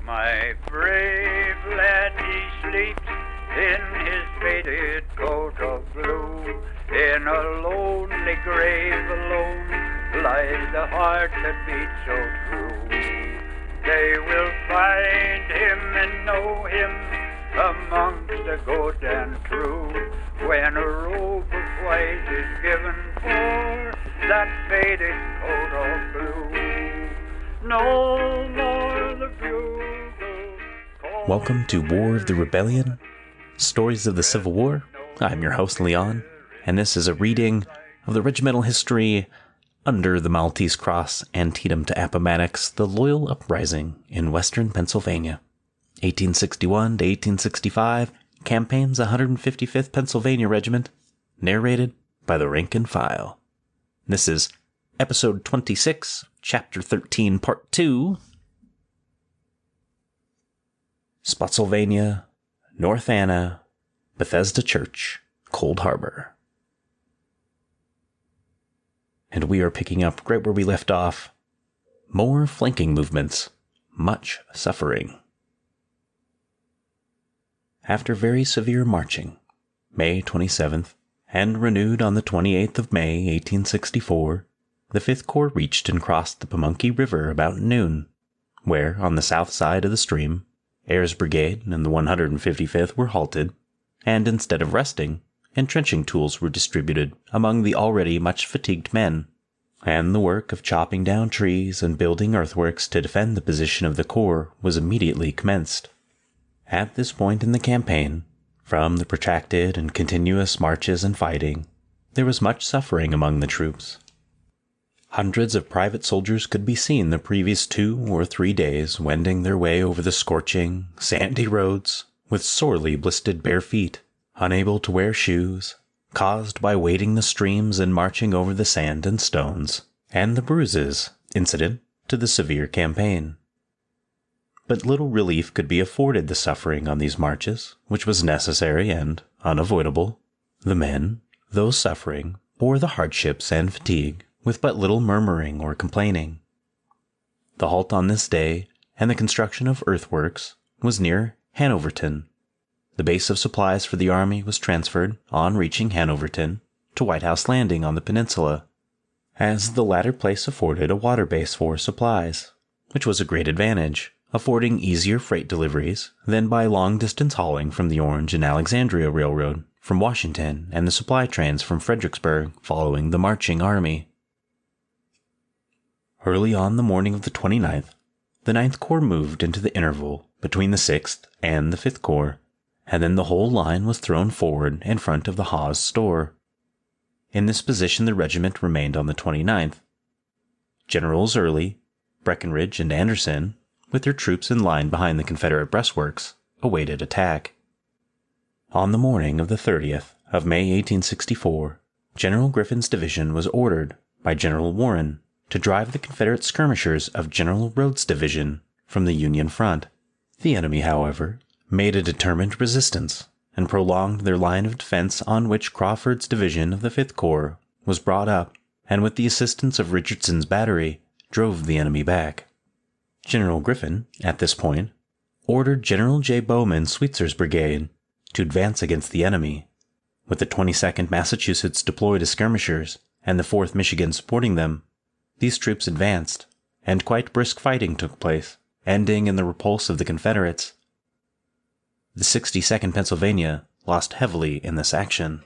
My brave lad, he sleeps in his faded coat of blue. In a lonely grave alone lies the heart that beats so true. They will find him and know him amongst the good and true, when a robe of white is given for that faded coat of blue. No more the bugle. Welcome to War of the Rebellion, Stories of the Civil War. I'm your host, Leon, and this is a reading of the regimental history under the Maltese Cross, Antietam to Appomattox, the Loyal Uprising in western Pennsylvania, 1861 to 1865, campaigns 155th Pennsylvania Regiment, narrated by the rank and file. This is Episode 26, Chapter 13, Part 2, Spottsylvania, North Anna, Bethesda Church, Cold Harbor. And we are picking up right where we left off. More flanking movements, much suffering. After very severe marching, May 27th, and renewed on the 28th of May, 1864, the 5th Corps reached and crossed the Potomac River about noon, where, on the south side of the stream, Ayer's brigade and the 155th were halted, and instead of resting, entrenching tools were distributed among the already much fatigued men, and the work of chopping down trees and building earthworks to defend the position of the corps was immediately commenced. At this point in the campaign, from the protracted and continuous marches and fighting, there was much suffering among the troops. Hundreds of private soldiers could be seen the previous 2 or 3 days wending their way over the scorching, sandy roads with sorely blistered bare feet, unable to wear shoes, caused by wading the streams and marching over the sand and stones, and the bruises incident to the severe campaign. But little relief could be afforded the suffering on these marches, which was necessary and unavoidable. The men, though suffering, bore the hardships and fatigue with but little murmuring or complaining. The halt on this day, and the construction of earthworks, was near Hanoverton. The base of supplies for the army was transferred, on reaching Hanoverton, to White House Landing on the peninsula, as the latter place afforded a water base for supplies, which was a great advantage, affording easier freight deliveries than by long-distance hauling from the Orange and Alexandria Railroad from Washington and the supply trains from Fredericksburg following the marching army. Early on the morning of the 29th, the 9th Corps moved into the interval between the 6th and the 5th Corps, and then the whole line was thrown forward in front of the Hawes store. In this position the regiment remained on the 29th. Generals Early, Breckinridge, and Anderson, with their troops in line behind the Confederate breastworks, awaited attack. On the morning of the 30th of May 1864, General Griffin's division was ordered by General Warren to drive the Confederate skirmishers of General Rhodes's division from the Union front. The enemy, however, made a determined resistance and prolonged their line of defense, on which Crawford's division of the 5th Corps was brought up, and with the assistance of Richardson's battery, drove the enemy back. General Griffin, at this point, ordered General J. Bowman Sweetzer's brigade to advance against the enemy, with the 22nd Massachusetts deployed as skirmishers and the 4th Michigan supporting them. These troops advanced, and quite brisk fighting took place, ending in the repulse of the Confederates. The 62nd Pennsylvania lost heavily in this action.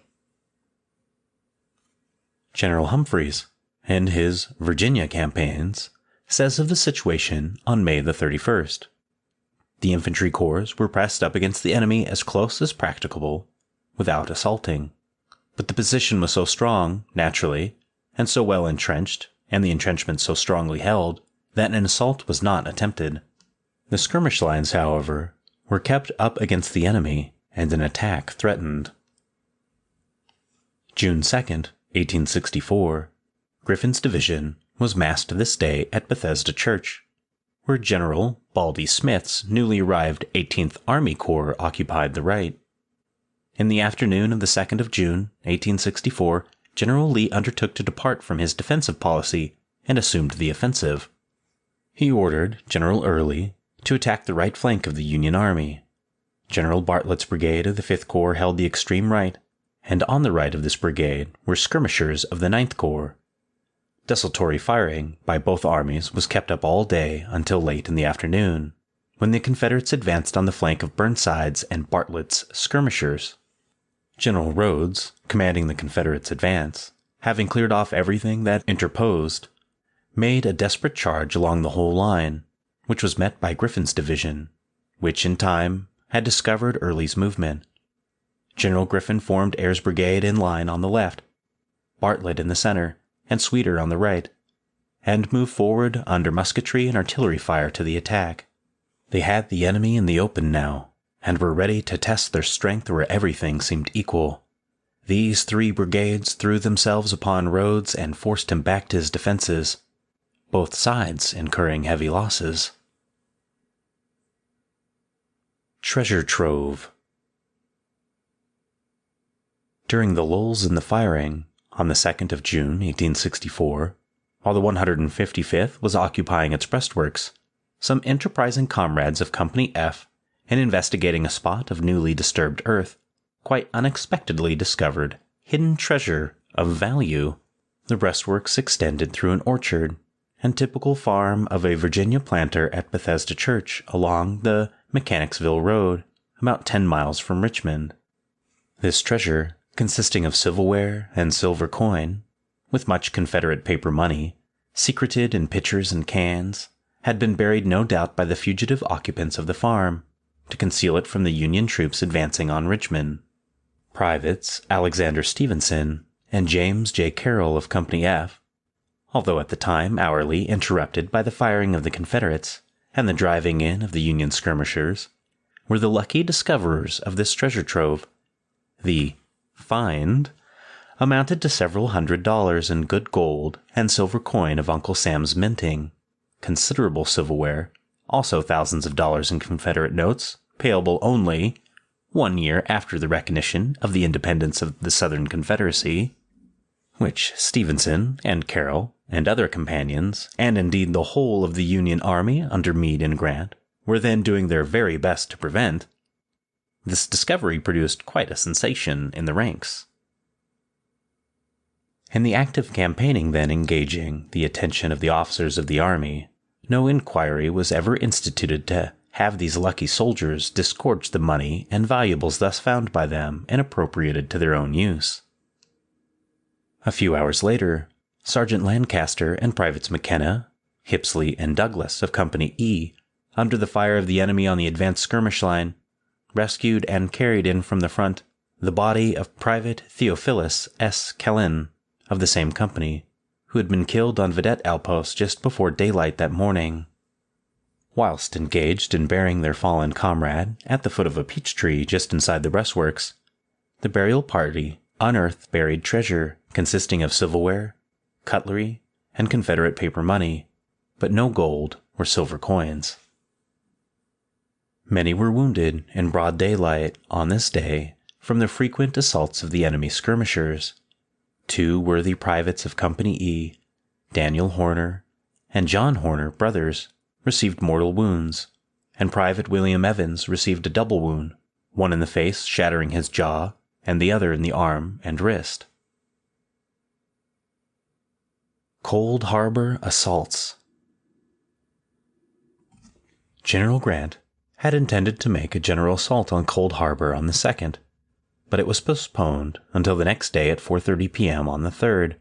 General Humphreys, in his Virginia campaigns, says of the situation on May the 31st. The infantry corps were pressed up against the enemy as close as practicable, without assaulting. But the position was so strong, naturally, and so well entrenched, and the entrenchments so strongly held, that an assault was not attempted. The skirmish lines, however, were kept up against the enemy, and an attack threatened. June 2nd, 1864, Griffin's division was massed this day at Bethesda Church, where General Baldy Smith's newly arrived 18th Army Corps occupied the right. In the afternoon of the 2nd of June, 1864, General Lee undertook to depart from his defensive policy and assumed the offensive. He ordered General Early to attack the right flank of the Union Army. General Bartlett's brigade of the 5th Corps held the extreme right, and on the right of this brigade were skirmishers of the 9th Corps. Desultory firing by both armies was kept up all day until late in the afternoon, when the Confederates advanced on the flank of Burnside's and Bartlett's skirmishers. General Rhodes, commanding the Confederates' advance, having cleared off everything that interposed, made a desperate charge along the whole line, which was met by Griffin's division, which in time had discovered Early's movement. General Griffin formed Ayer's brigade in line on the left, Bartlett in the center, and Sweeter on the right, and moved forward under musketry and artillery fire to the attack. They had the enemy in the open now, and were ready to test their strength where everything seemed equal. These 3 brigades threw themselves upon Rhodes and forced him back to his defenses, both sides incurring heavy losses. Treasure Trove. During the lulls in the firing, on the 2nd of June, 1864, while the 155th was occupying its breastworks, some enterprising comrades of Company F, in investigating a spot of newly disturbed earth, quite unexpectedly discovered hidden treasure of value. The breastworks extended through an orchard and typical farm of a Virginia planter at Bethesda Church along the Mechanicsville Road, about 10 miles from Richmond. This treasure, consisting of silverware and silver coin, with much Confederate paper money, secreted in pitchers and cans, had been buried no doubt by the fugitive occupants of the farm, to conceal it from the Union troops advancing on Richmond. Privates Alexander Stevenson and James J. Carroll of Company F, although at the time hourly interrupted by the firing of the Confederates and the driving in of the Union skirmishers, were the lucky discoverers of this treasure trove. The find amounted to several $100s in good gold and silver coin of Uncle Sam's minting, considerable silverware, also thousands of dollars in Confederate notes, payable only 1 year after the recognition of the independence of the Southern Confederacy, which Stevenson and Carroll and other companions, and indeed the whole of the Union Army under Meade and Grant, were then doing their very best to prevent. This discovery produced quite a sensation in the ranks. In the active campaigning then engaging the attention of the officers of the army, no inquiry was ever instituted to have these lucky soldiers disgorge the money and valuables thus found by them and appropriated to their own use. A few hours later, Sergeant Lancaster and Privates McKenna, Hipsley, and Douglas of Company E, under the fire of the enemy on the advanced skirmish line, rescued and carried in from the front the body of Private Theophilus S. Kellen of the same company, who had been killed on Vedette Outpost just before daylight that morning. Whilst engaged in burying their fallen comrade at the foot of a peach tree just inside the breastworks, the burial party unearthed buried treasure consisting of silverware, cutlery, and Confederate paper money, but no gold or silver coins. Many were wounded in broad daylight on this day from the frequent assaults of the enemy skirmishers. 2 worthy privates of Company E, Daniel Horner and John Horner, brothers, received mortal wounds, and Private William Evans received a double wound, one in the face shattering his jaw, and the other in the arm and wrist. Cold Harbor Assaults. General Grant had intended to make a general assault on Cold Harbor on the 2nd, but it was postponed until the next day at 4:30 p.m. on the 3rd.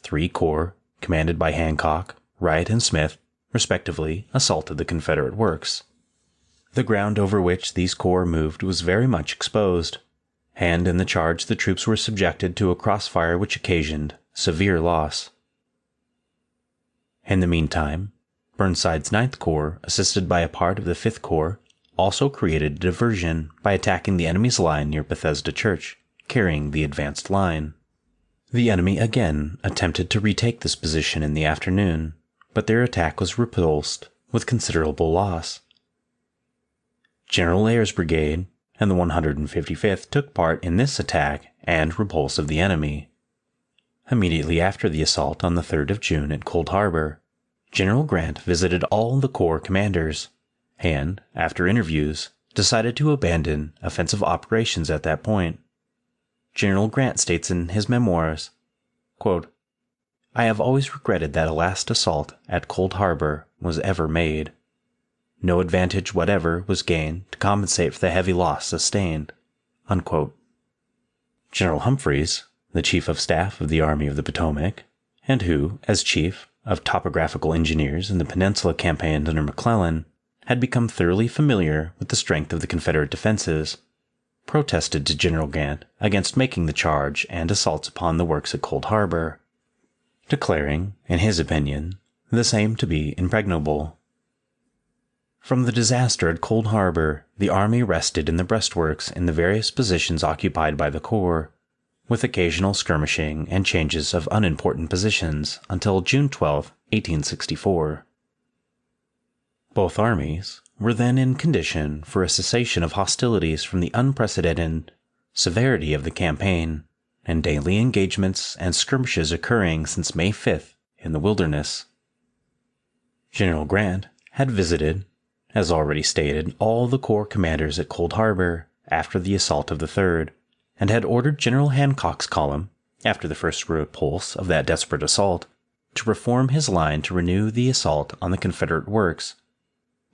3 corps, commanded by Hancock, Wright, and Smith, respectively, assaulted the Confederate works. The ground over which these corps moved was very much exposed, and in the charge the troops were subjected to a crossfire which occasioned severe loss. In the meantime, Burnside's 9th Corps, assisted by a part of the 5th Corps, also created a diversion by attacking the enemy's line near Bethesda Church, carrying the advanced line. The enemy again attempted to retake this position in the afternoon, but their attack was repulsed with considerable loss. General Ayer's brigade and the 155th took part in this attack and repulse of the enemy. Immediately after the assault on the 3rd of June at Cold Harbor, General Grant visited all the corps commanders, and, after interviews, decided to abandon offensive operations at that point. General Grant states in his memoirs, quote, "I have always regretted that a last assault at Cold Harbor was ever made. No advantage whatever was gained to compensate for the heavy loss sustained." Unquote. General Humphreys, the Chief of Staff of the Army of the Potomac, and who, as Chief of Topographical Engineers in the Peninsula Campaign under McClellan, had become thoroughly familiar with the strength of the Confederate defenses, protested to General Grant against making the charge and assaults upon the works at Cold Harbor, declaring, in his opinion, the same to be impregnable. From the disaster at Cold Harbor, the Army rested in the breastworks in the various positions occupied by the Corps, with occasional skirmishing and changes of unimportant positions until June 12, 1864. Both armies were then in condition for a cessation of hostilities from the unprecedented severity of the campaign and daily engagements and skirmishes occurring since May 5th in the Wilderness. General Grant had visited, as already stated, all the Corps commanders at Cold Harbor after the assault of the 3rd, and had ordered General Hancock's column, after the first repulse of that desperate assault, to reform his line to renew the assault on the Confederate works.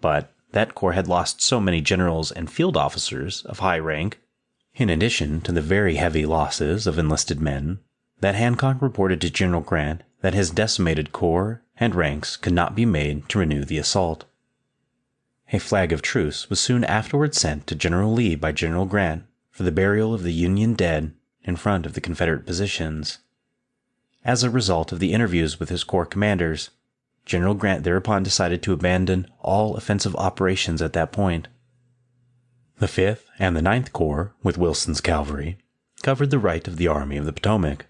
But that corps had lost so many generals and field officers of high rank, in addition to the very heavy losses of enlisted men, that Hancock reported to General Grant that his decimated corps and ranks could not be made to renew the assault. A flag of truce was soon afterwards sent to General Lee by General Grant for the burial of the Union dead in front of the Confederate positions. As a result of the interviews with his corps commanders, General Grant thereupon decided to abandon all offensive operations at that point. The 5th and the 9th Corps, with Wilson's cavalry, covered the right of the Army of the Potomac.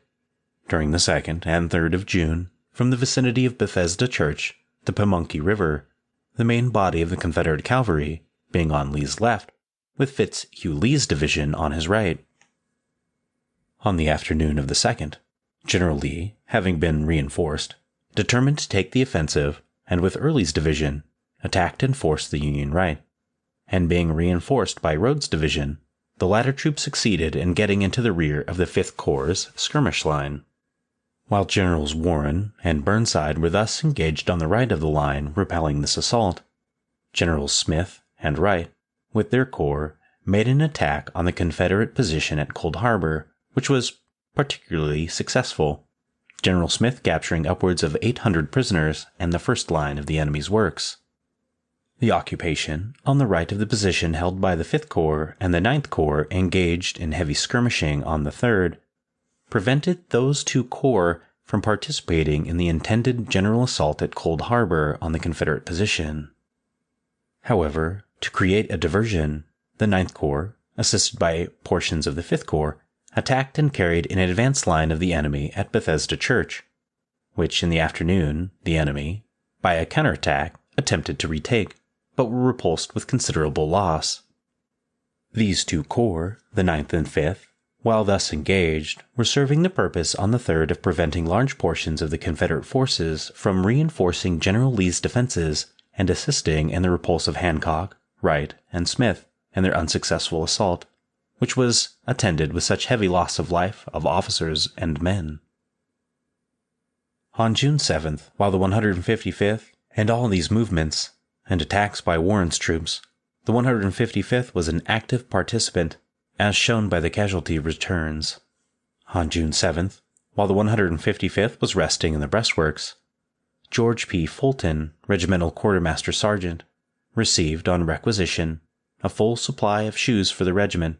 During the 2nd and 3rd of June, from the vicinity of Bethesda Church to Pamunkey River, the main body of the Confederate cavalry being on Lee's left, with Fitzhugh Lee's division on his right. On the afternoon of the 2nd, General Lee, having been reinforced, determined to take the offensive, and with Early's division, attacked and forced the Union right, and being reinforced by Rodes' division, the latter troop succeeded in getting into the rear of the 5th Corps' skirmish line. While Generals Warren and Burnside were thus engaged on the right of the line repelling this assault, Generals Smith and Wright, with their corps, made an attack on the Confederate position at Cold Harbor, which was particularly successful, General Smith capturing upwards of 800 prisoners and the first line of the enemy's works. The occupation on the right of the position held by the 5th Corps and the 9th Corps engaged in heavy skirmishing on the 3rd prevented those two corps from participating in the intended general assault at Cold Harbor on the Confederate position. However, to create a diversion, the 9th Corps, assisted by portions of the 5th Corps, attacked and carried an advance line of the enemy at Bethesda Church, which in the afternoon the enemy, by a counterattack, attempted to retake, but were repulsed with considerable loss. These two corps, the 9th and 5th, while thus engaged, were serving the purpose on the 3rd of preventing large portions of the Confederate forces from reinforcing General Lee's defenses and assisting in the repulse of Hancock, Wright, and Smith in their unsuccessful assault, which was attended with such heavy loss of life of officers and men. On June 7th, while the 155th and all these movements and attacks by Warren's troops, the 155th was an active participant, as shown by the casualty returns. On June 7th, while the 155th was resting in the breastworks, George P. Fulton, regimental quartermaster sergeant, received on requisition a full supply of shoes for the regiment,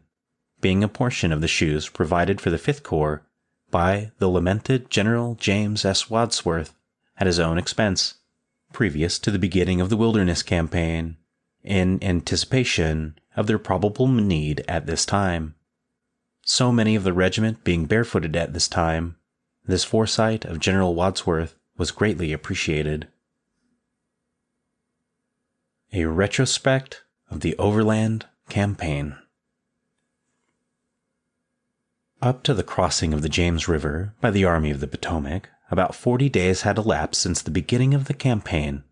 being a portion of the shoes provided for the 5th Corps by the lamented General James S. Wadsworth at his own expense, previous to the beginning of the Wilderness Campaign, in anticipation of their probable need at this time. So many of the regiment being barefooted at this time, this foresight of General Wadsworth was greatly appreciated. A retrospect of the Overland Campaign. Up to the crossing of the James River by the Army of the Potomac, about 40 days had elapsed since the beginning of the campaign,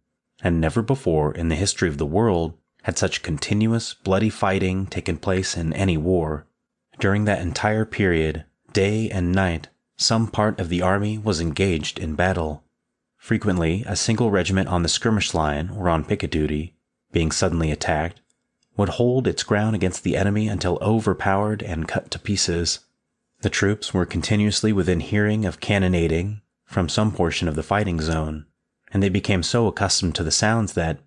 and never before in the history of the world had such continuous, bloody fighting taken place in any war. During that entire period, day and night, some part of the army was engaged in battle. Frequently, a single regiment on the skirmish line or on picket duty, being suddenly attacked, would hold its ground against the enemy until overpowered and cut to pieces. The troops were continuously within hearing of cannonading from some portion of the fighting zone, and they became so accustomed to the sounds that,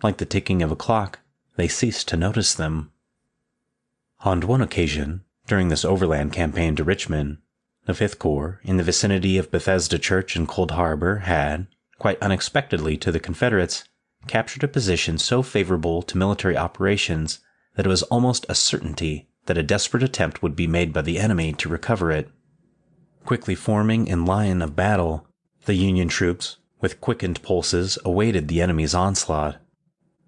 like the ticking of a clock, they ceased to notice them. On one occasion, during this overland campaign to Richmond, the Fifth Corps, in the vicinity of Bethesda Church in Cold Harbor, had, quite unexpectedly to the Confederates, captured a position so favorable to military operations that it was almost a certainty that a desperate attempt would be made by the enemy to recover it. Quickly forming in line of battle, the Union troops, with quickened pulses, awaited the enemy's onslaught.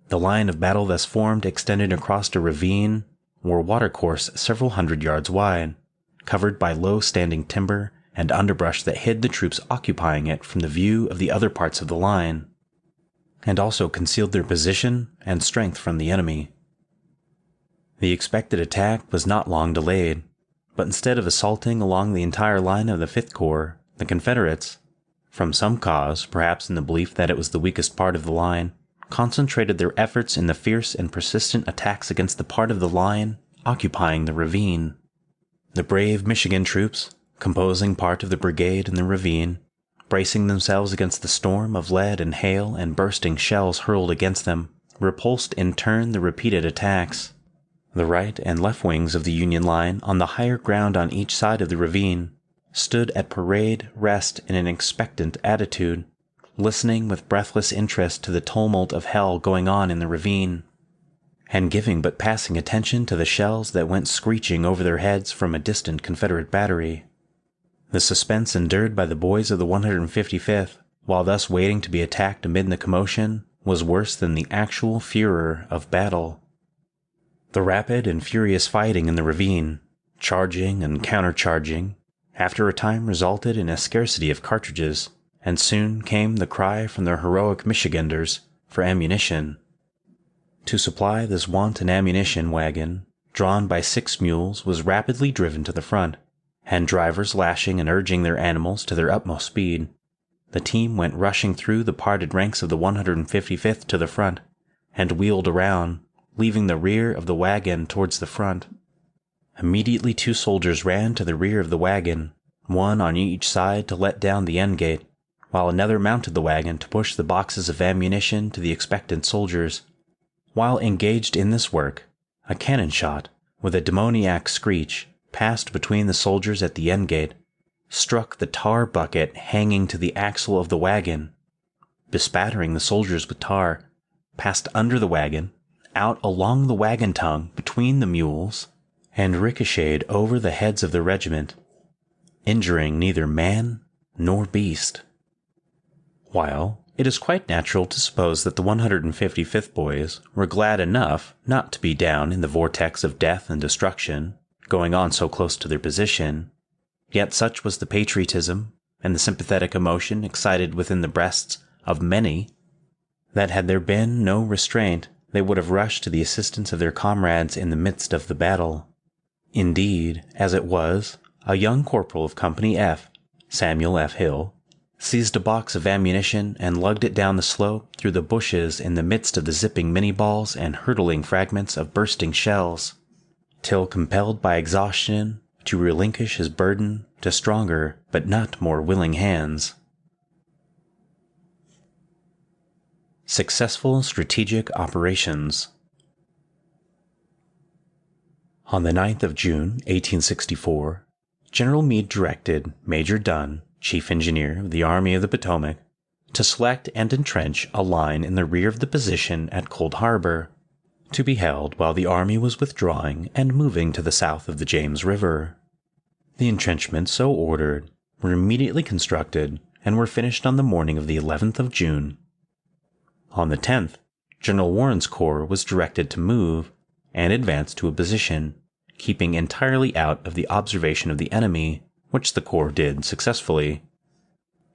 The line of battle thus formed extended across a ravine or watercourse several hundred yards wide, covered by low-standing timber and underbrush that hid the troops occupying it from the view of the other parts of the line, and also concealed their position and strength from the enemy. The expected attack was not long delayed, but instead of assaulting along the entire line of the Fifth Corps, the Confederates, from some cause, perhaps in the belief that it was the weakest part of the line, concentrated their efforts in the fierce and persistent attacks against the part of the line occupying the ravine. The brave Michigan troops, composing part of the brigade in the ravine, bracing themselves against the storm of lead and hail and bursting shells hurled against them, repulsed in turn the repeated attacks. The right and left wings of the Union line, on the higher ground on each side of the ravine, stood at parade rest in an expectant attitude, listening with breathless interest to the tumult of hell going on in the ravine, and giving but passing attention to the shells that went screeching over their heads from a distant Confederate battery. The suspense endured by the boys of the 155th, while thus waiting to be attacked amid the commotion, was worse than the actual furor of battle. The rapid and furious fighting in the ravine, charging and countercharging, after a time resulted in a scarcity of cartridges, and soon came the cry from the heroic Michiganders for ammunition. To supply this want an ammunition wagon, drawn by 6 mules, was rapidly driven to the front, and drivers lashing and urging their animals to their utmost speed. The team went rushing through the parted ranks of the 155th to the front, and wheeled around, leaving the rear of the wagon towards the front. Immediately 2 soldiers ran to the rear of the wagon, one on each side to let down the end gate, while another mounted the wagon to push the boxes of ammunition to the expectant soldiers. While engaged in this work, a cannon shot, with a demoniac screech, passed between the soldiers at the end gate, struck the tar bucket hanging to the axle of the wagon, bespattering the soldiers with tar, passed under the wagon, out along the wagon tongue between the mules, and ricocheted over the heads of the regiment, injuring neither man nor beast. While it is quite natural to suppose that the 155th boys were glad enough not to be down in the vortex of death and destruction, going on so close to their position, yet such was the patriotism and the sympathetic emotion excited within the breasts of many, that had there been no restraint, they would have rushed to the assistance of their comrades in the midst of the battle. Indeed, as it was, a young corporal of Company F, Samuel F. Hill, seized a box of ammunition and lugged it down the slope through the bushes in the midst of the zipping Minnie-balls and hurtling fragments of bursting shells, till compelled by exhaustion to relinquish his burden to stronger but not more willing hands. Successful strategic operations. On the 9th of June, 1864, General Meade directed Major Dunn, Chief Engineer of the Army of the Potomac, to select and entrench a line in the rear of the position at Cold Harbor, to be held while the army was withdrawing and moving to the south of the James River. The entrenchments so ordered were immediately constructed and were finished on the morning of the 11th of June. On the 10th, General Warren's corps was directed to move and advance to a position, keeping entirely out of the observation of the enemy, which the corps did successfully.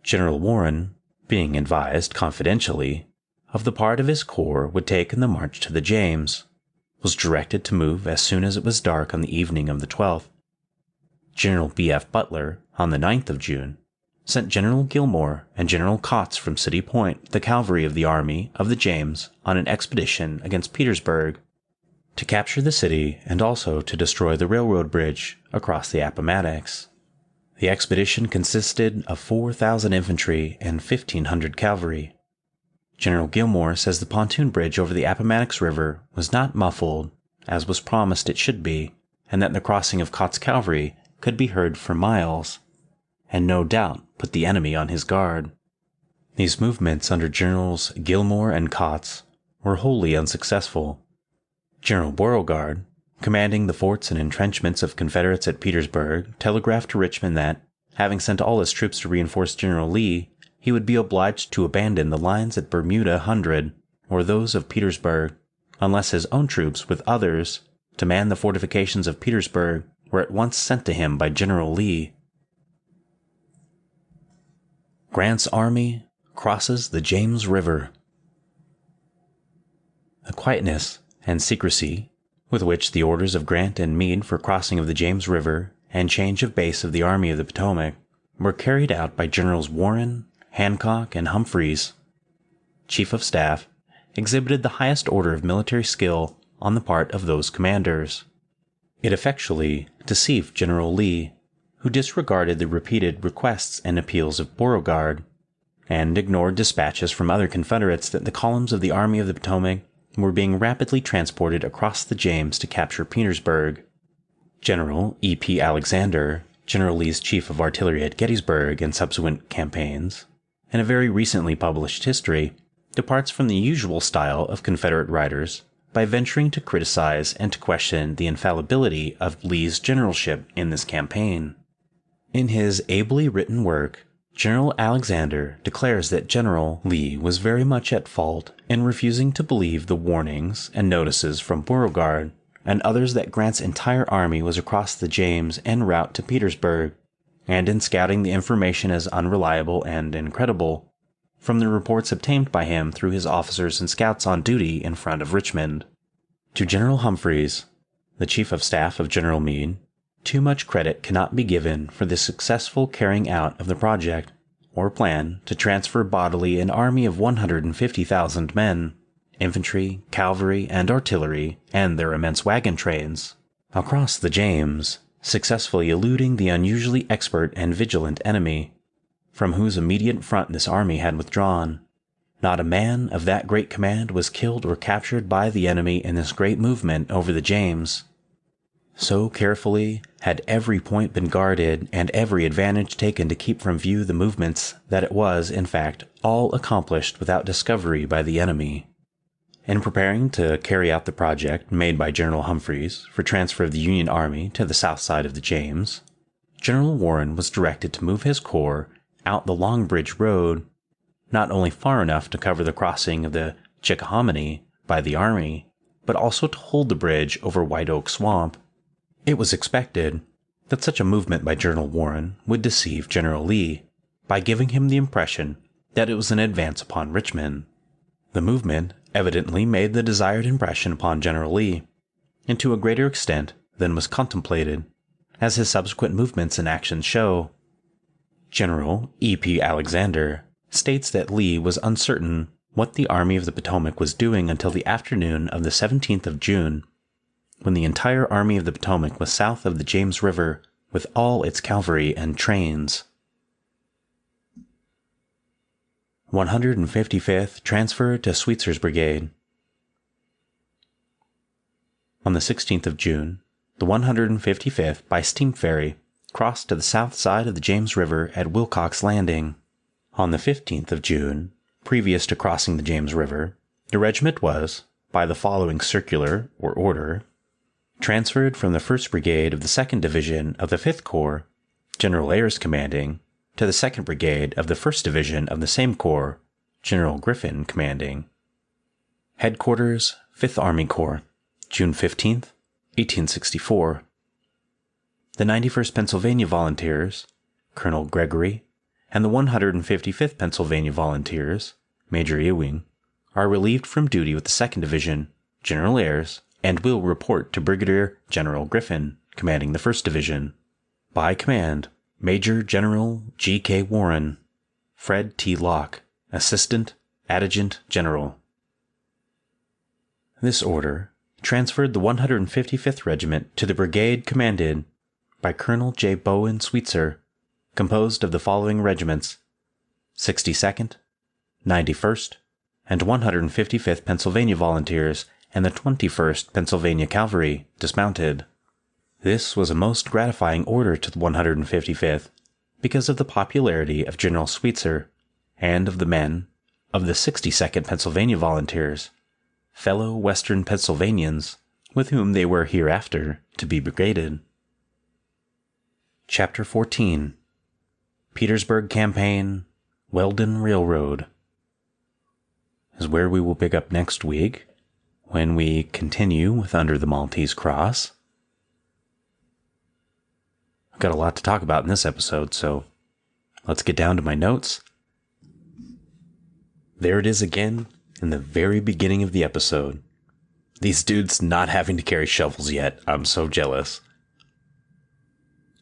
General Warren, being advised confidentially of the part of his corps would take in the march to the James, was directed to move as soon as it was dark on the evening of the 12th. General B.F. Butler, on the 9th of June, sent General Gilmore and General Kautz from City Point, the cavalry of the Army of the James, on an expedition against Petersburg, to capture the city and also to destroy the railroad bridge across the Appomattox. The expedition consisted of 4,000 infantry and 1,500 cavalry. General Gilmore says the pontoon bridge over the Appomattox River was not muffled, as was promised it should be, and that the crossing of Kautz's cavalry could be heard for miles, and no doubt put the enemy on his guard. These movements under Generals Gilmore and Kautz were wholly unsuccessful. General Beauregard, commanding the forts and entrenchments of Confederates at Petersburg, telegraphed to Richmond that, having sent all his troops to reinforce General Lee, he would be obliged to abandon the lines at Bermuda Hundred, or those of Petersburg, unless his own troops, with others, to man the fortifications of Petersburg, were at once sent to him by General Lee. Grant's army crosses the James River. The quietness and secrecy with which the orders of Grant and Meade for crossing of the James River and change of base of the Army of the Potomac were carried out by Generals Warren, Hancock, and Humphreys, Chief of Staff, exhibited the highest order of military skill on the part of those commanders. It effectually deceived General Lee, who disregarded the repeated requests and appeals of Beauregard, and ignored dispatches from other Confederates that the columns of the Army of the Potomac were being rapidly transported across the James to capture Petersburg. General E.P. Alexander, General Lee's chief of artillery at Gettysburg and subsequent campaigns, in a very recently published history, departs from the usual style of Confederate writers by venturing to criticize and to question the infallibility of Lee's generalship in this campaign. In his ably written work, General Alexander declares that General Lee was very much at fault in refusing to believe the warnings and notices from Beauregard and others that Grant's entire army was across the James en route to Petersburg, and in scouting the information as unreliable and incredible from the reports obtained by him through his officers and scouts on duty in front of Richmond. To General Humphreys, the chief of staff of General Meade, too much credit cannot be given for the successful carrying out of the project or plan to transfer bodily an army of 150,000 men, infantry, cavalry, and artillery, and their immense wagon trains, across the James, successfully eluding the unusually expert and vigilant enemy, from whose immediate front this army had withdrawn. Not a man of that great command was killed or captured by the enemy in this great movement over the James. So carefully had every point been guarded and every advantage taken to keep from view the movements that it was, in fact, all accomplished without discovery by the enemy. In preparing to carry out the project made by General Humphreys for transfer of the Union Army to the south side of the James, General Warren was directed to move his corps out the Long Bridge Road, not only far enough to cover the crossing of the Chickahominy by the army, but also to hold the bridge over White Oak Swamp. It was expected that such a movement by General Warren would deceive General Lee by giving him the impression that it was an advance upon Richmond. The movement evidently made the desired impression upon General Lee, and to a greater extent than was contemplated, as his subsequent movements and actions show. General E.P. Alexander states that Lee was uncertain what the Army of the Potomac was doing until the afternoon of the 17th of June, when the entire Army of the Potomac was south of the James River with all its cavalry and trains. 155th transferred to Sweetzer's brigade. On the 16th of June, the 155th by steam ferry crossed to the south side of the James River at Wilcox Landing. On the 15th of June, previous to crossing the James River, the regiment was, by the following circular or order, transferred from the 1st Brigade of the 2nd Division of the 5th Corps, General Ayres commanding, to the 2nd Brigade of the 1st Division of the same Corps, General Griffin commanding. Headquarters, 5th Army Corps, June 15th, 1864. The 91st Pennsylvania Volunteers, Colonel Gregory, and the 155th Pennsylvania Volunteers, Major Ewing, are relieved from duty with the 2nd Division, General Ayres, and will report to Brigadier General Griffin, commanding the 1st Division. By command, Major General G.K. Warren, Fred T. Locke, Assistant Adjutant General. This order transferred the 155th Regiment to the brigade commanded by Colonel J. Bowen Sweetser, composed of the following regiments: 62nd, 91st, and 155th Pennsylvania Volunteers, and the 21st Pennsylvania Cavalry, dismounted. This was a most gratifying order to the 155th, because of the popularity of General Sweetser, and of the men of the 62nd Pennsylvania Volunteers, fellow Western Pennsylvanians, with whom they were hereafter to be brigaded. Chapter 14. Petersburg Campaign, Weldon Railroad, is where we will pick up next week, when we continue with Under the Maltese Cross. I've got a lot to talk about in this episode, so let's get down to my notes. There it is again, in the very beginning of the episode. These dudes not having to carry shovels yet. I'm so jealous.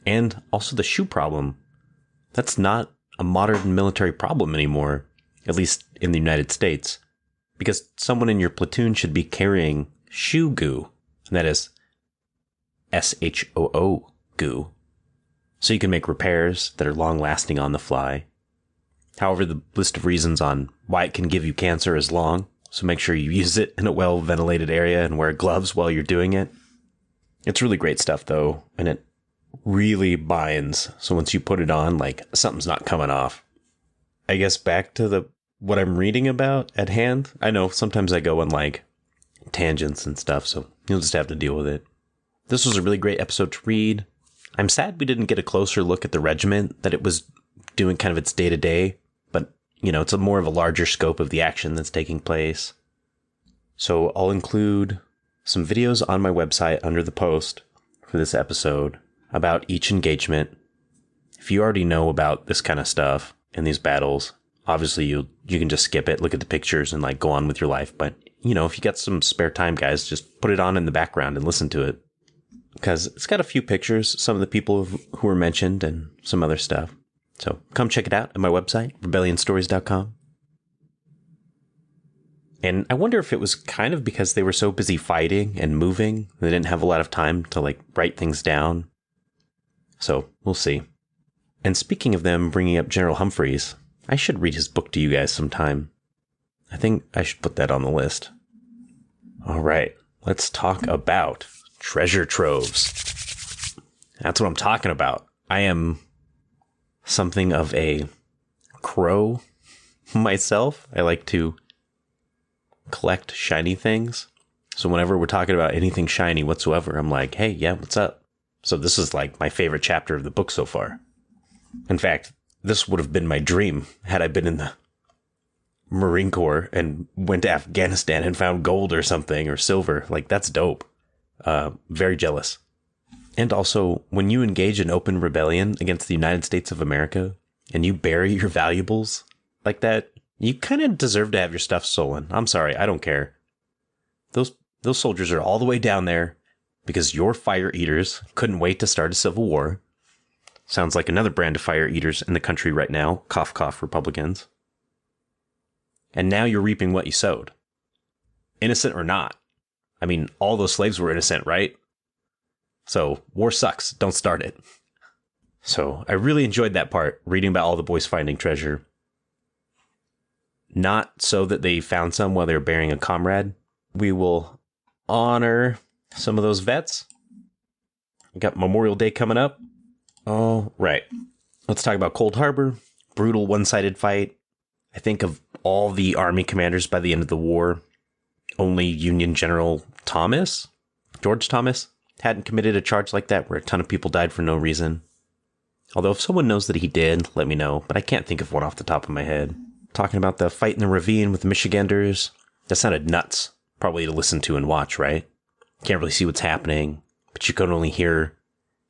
And also the shoe problem. That's not a modern military problem anymore, at least in the United States, because someone in your platoon should be carrying shoe goo, and that is SHOO goo, so you can make repairs that are long-lasting on the fly. However, the list of reasons on why it can give you cancer is long, so make sure you use it in a well-ventilated area and wear gloves while you're doing it. It's really great stuff, though, and it really binds, so once you put it on, like, something's not coming off. I guess back to what I'm reading about at hand. I know sometimes I go on, like, tangents and stuff, so you'll just have to deal with it. This was a really great episode to read. I'm sad we didn't get a closer look at the regiment, that it was doing kind of its day-to-day, but, it's more of a larger scope of the action that's taking place. So I'll include some videos on my website under the post for this episode about each engagement. If you already know about this kind of stuff in these battles, obviously you can just skip it, look at the pictures, and like go on with your life. But, if you got some spare time, guys, just put it on in the background and listen to it. Because it's got a few pictures, some of the people who were mentioned, and some other stuff. So come check it out at my website, rebellionstories.com. And I wonder if it was kind of because they were so busy fighting and moving, they didn't have a lot of time to like write things down. So we'll see. And speaking of them bringing up General Humphreys, I should read his book to you guys sometime. I think I should put that on the list. All right, let's talk about treasure troves. That's what I'm talking about. I am something of a crow myself. I like to collect shiny things. So whenever we're talking about anything shiny whatsoever, I'm like, hey, yeah, what's up? So this is like my favorite chapter of the book so far. In fact, this would have been my dream had I been in the Marine Corps and went to Afghanistan and found gold or something, or silver. Like, that's dope. Very jealous. And also, when you engage in open rebellion against the United States of America and you bury your valuables like that, you kind of deserve to have your stuff stolen. I'm sorry, I don't care. Those soldiers are all the way down there because your fire eaters couldn't wait to start a civil war. Sounds like another brand of fire eaters in the country right now. Cough, cough, Republicans. And now you're reaping what you sowed. Innocent or not. I mean, all those slaves were innocent, right? So, war sucks. Don't start it. So, I really enjoyed that part, reading about all the boys finding treasure. Not so that they found some while they were burying a comrade. We will honor some of those vets. We got Memorial Day coming up. All right. Let's talk about Cold Harbor. Brutal one-sided fight. I think of all the Army commanders by the end of the war, only Union General George Thomas, hadn't committed a charge like that where a ton of people died for no reason. Although if someone knows that he did, let me know, but I can't think of one off the top of my head. Talking about the fight in the ravine with the Michiganders, that sounded nuts, probably to listen to and watch, right? Can't really see what's happening, but you can only hear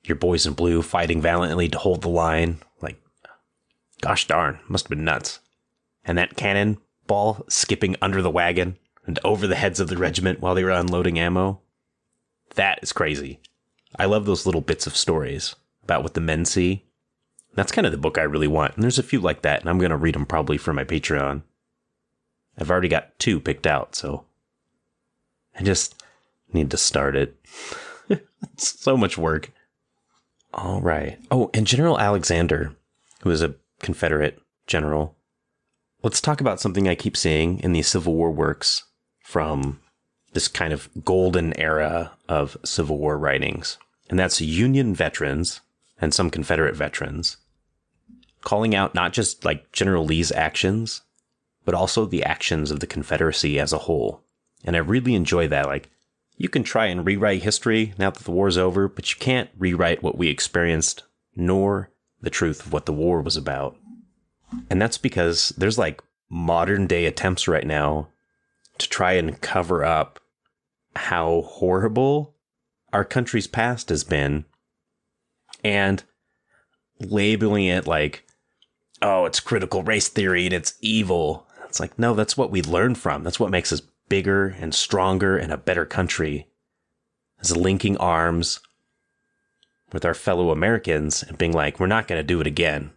your boys in blue fighting valiantly to hold the line. Like, gosh darn, must have been nuts. And that cannon ball skipping under the wagon and over the heads of the regiment while they were unloading ammo. That is crazy. I love those little bits of stories about what the men see. That's kind of the book I really want. And there's a few like that, and I'm going to read them probably for my Patreon. I've already got 2 picked out, so I just need to start it. It's so much work. All right. Oh, and General Alexander, who was a Confederate general. Let's talk about something I keep seeing in these Civil War works from this kind of golden era of Civil War writings. And that's Union veterans and some Confederate veterans calling out not just like General Lee's actions, but also the actions of the Confederacy as a whole. And I really enjoy that. Like, you can try and rewrite history now that the war's over, but you can't rewrite what we experienced, nor the truth of what the war was about. And that's because there's like modern day attempts right now to try and cover up how horrible our country's past has been and labeling it like, oh, it's critical race theory and it's evil. It's like, no, that's what we learn from. That's what makes us bigger and stronger and a better country, is linking arms with our fellow Americans and being like, we're not going to do it again.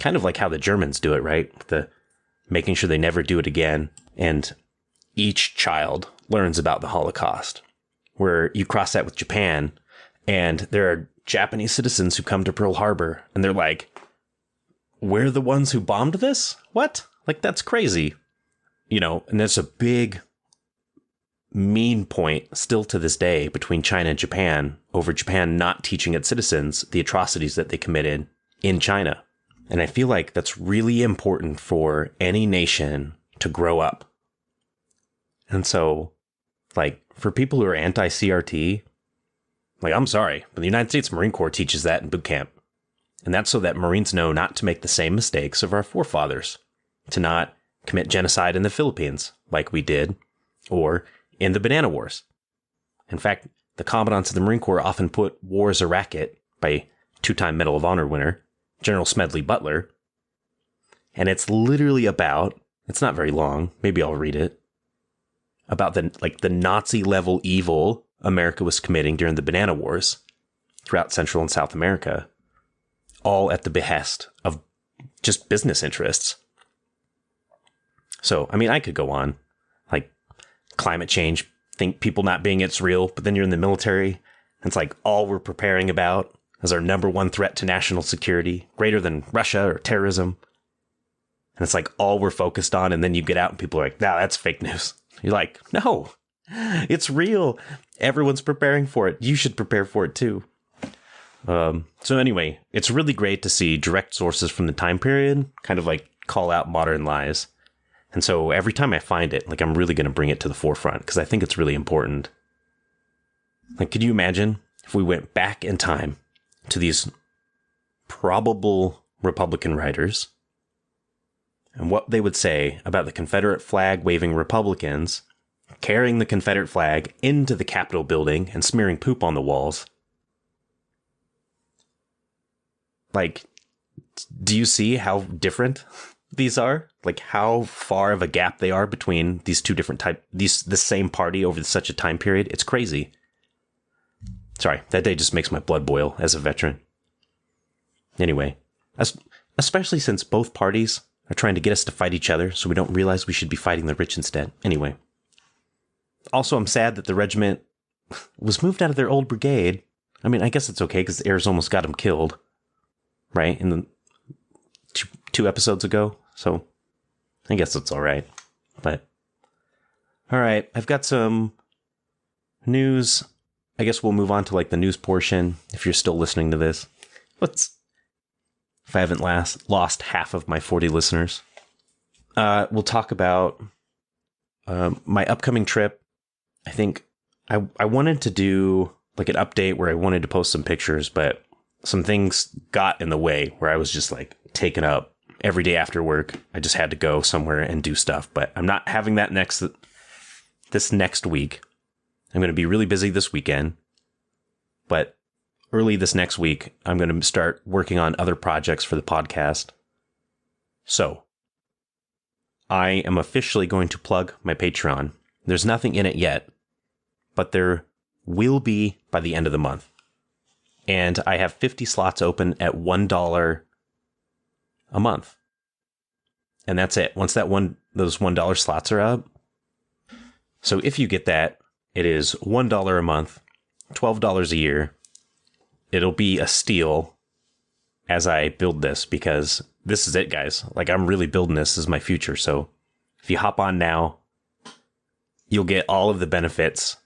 Kind of like how the Germans do it, right? The making sure they never do it again. And each child learns about the Holocaust, where you cross that with Japan and there are Japanese citizens who come to Pearl Harbor and they're like, we're the ones who bombed this? What? Like, that's crazy. You know, and there's a big mean point still to this day between China and Japan over Japan not teaching its citizens the atrocities that they committed in China. And I feel like that's really important for any nation to grow up. And so, like, for people who are anti-CRT, like, I'm sorry, but the United States Marine Corps teaches that in boot camp. And that's so that Marines know not to make the same mistakes of our forefathers, to not commit genocide in the Philippines like we did, or in the Banana Wars. In fact, the commandants of the Marine Corps often put war as a racket by 2-time Medal of Honor winner General Smedley Butler. And it's literally about, it's not very long, maybe I'll read it, about the Nazi level evil America was committing during the Banana Wars throughout Central and South America, all at the behest of just business interests. So, I mean, I could go on, like climate change, think people not being it's real, but then you're in the military, and it's like all we're preparing about as our number one threat to national security, greater than Russia or terrorism. And it's like all we're focused on, and then you get out and people are like, nah, that's fake news. You're like, no, it's real. Everyone's preparing for it. You should prepare for it too. So anyway, it's really great to see direct sources from the time period kind of like call out modern lies. And so every time I find it, like, I'm really going to bring it to the forefront because I think it's really important. Like, could you imagine if we went back in time to these probable Republican writers and what they would say about the Confederate flag waving Republicans carrying the Confederate flag into the Capitol building and smearing poop on the walls? Like, do you see how different these are? Like, how far of a gap they are between these two different the same party over such a time period? It's crazy. Sorry, that day just makes my blood boil as a veteran. Anyway, especially since both parties are trying to get us to fight each other, so we don't realize we should be fighting the rich instead. Anyway. Also, I'm sad that the regiment was moved out of their old brigade. I mean, I guess it's okay because the heirs almost got him killed, right? In the two episodes ago. So I guess it's all right. But all right, I've got some news. I guess we'll move on to like the news portion if you're still listening to this. If I haven't lost half of my 40 listeners. We'll talk about my upcoming trip. I think I wanted to do like an update where I wanted to post some pictures, but some things got in the way where I was just like taken up every day after work. I just had to go somewhere and do stuff, but I'm not having that this next week. I'm going to be really busy this weekend, but early this next week, I'm going to start working on other projects for the podcast. So I am officially going to plug my Patreon. There's nothing in it yet, but there will be by the end of the month. And I have 50 slots open at $1 a month. And that's it. Once those $1 slots are up. So if you get that, it is $1 a month, $12 a year. It'll be a steal as I build this, because this is it, guys. Like, I'm really building this as my future. So if you hop on now, you'll get all of the benefits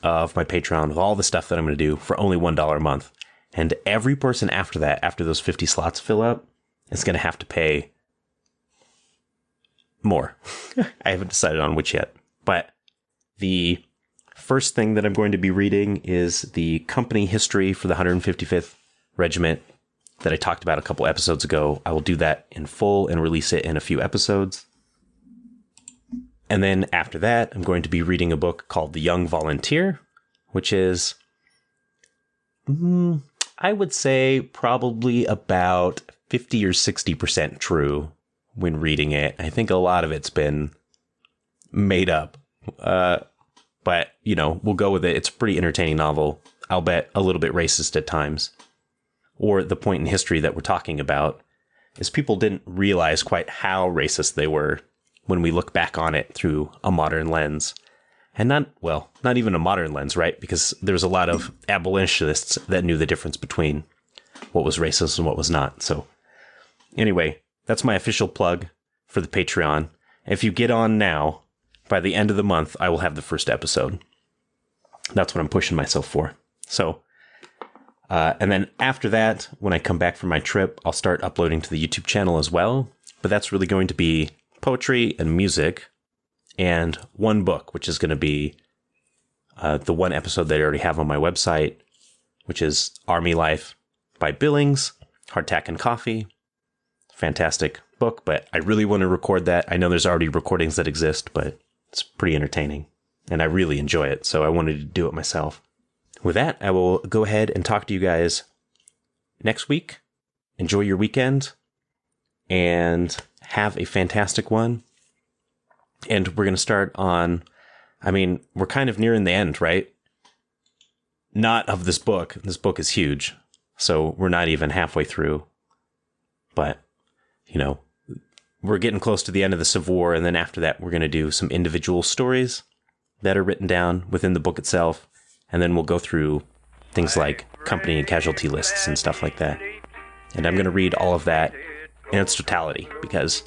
of my Patreon with all the stuff that I'm going to do for only $1 a month. And every person after that, after those 50 slots fill up, is going to have to pay more. I haven't decided on which yet. But the first thing that I'm going to be reading is the company history for the 155th Regiment that I talked about a couple episodes ago. I will do that in full and release it in a few episodes. And then after that, I'm going to be reading a book called The Young Volunteer, which is, I would say, probably about 50 or 60% true when reading it. I think a lot of it's been made up. But, we'll go with it. It's a pretty entertaining novel. I'll bet a little bit racist at times. Or the point in history that we're talking about is people didn't realize quite how racist they were when we look back on it through a modern lens. And not even a modern lens, right? Because there's a lot of abolitionists that knew the difference between what was racist and what was not. So anyway, that's my official plug for the Patreon. If you get on now, by the end of the month, I will have the first episode. That's what I'm pushing myself for. So, and then after that, when I come back from my trip, I'll start uploading to the YouTube channel as well. But that's really going to be poetry and music and one book, which is going to be the one episode that I already have on my website, which is Army Life by Billings, Hardtack and Coffee. Fantastic book, but I really want to record that. I know there's already recordings that exist, but it's pretty entertaining and I really enjoy it. So I wanted to do it myself. With that, I will go ahead and talk to you guys next week. Enjoy your weekend and have a fantastic one. And we're going to start on, we're kind of nearing the end, right? Not of this book. This book is huge. So we're not even halfway through. But, we're getting close to the end of the Civil War. And then after that, we're going to do some individual stories that are written down within the book itself. And then we'll go through things like company and casualty lists and stuff like that. And I'm going to read all of that in its totality because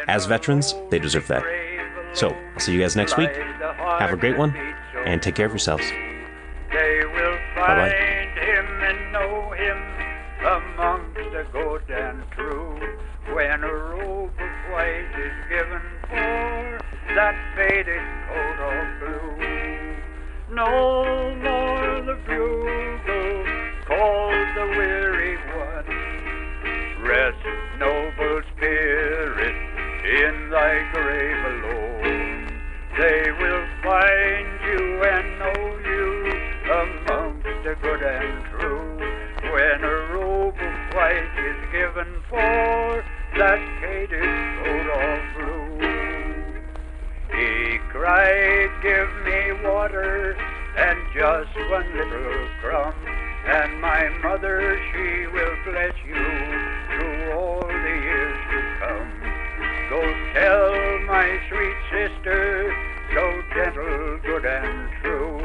as veterans, they deserve that. So I'll see you guys next week. Have a great one and take care of yourselves. They will Bye-bye. find him and know him amongst the good and true. When a robe of white is given for that faded coat of blue, no more the bugle calls the weary one. Rest, noble spirit, in thy grave alone. They will find you and know you amongst the good and true. When a robe of white is given for that faded coat of blue. He cried, give me water and just one little crumb, and my mother, she will bless you through all the years to come. Go tell my sweet sister, so gentle, good and true,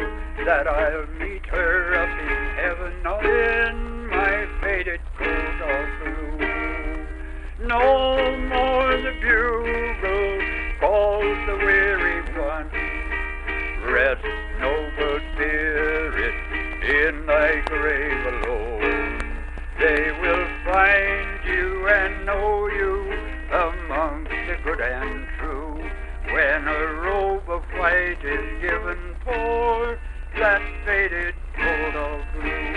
that I'll meet her up in heaven in my faded coat of blue. No more the bugle calls the weary one. Rest, noble spirit, in thy grave alone. They will find you and know you amongst the good and true. When a robe of white is given for that faded coat of blue.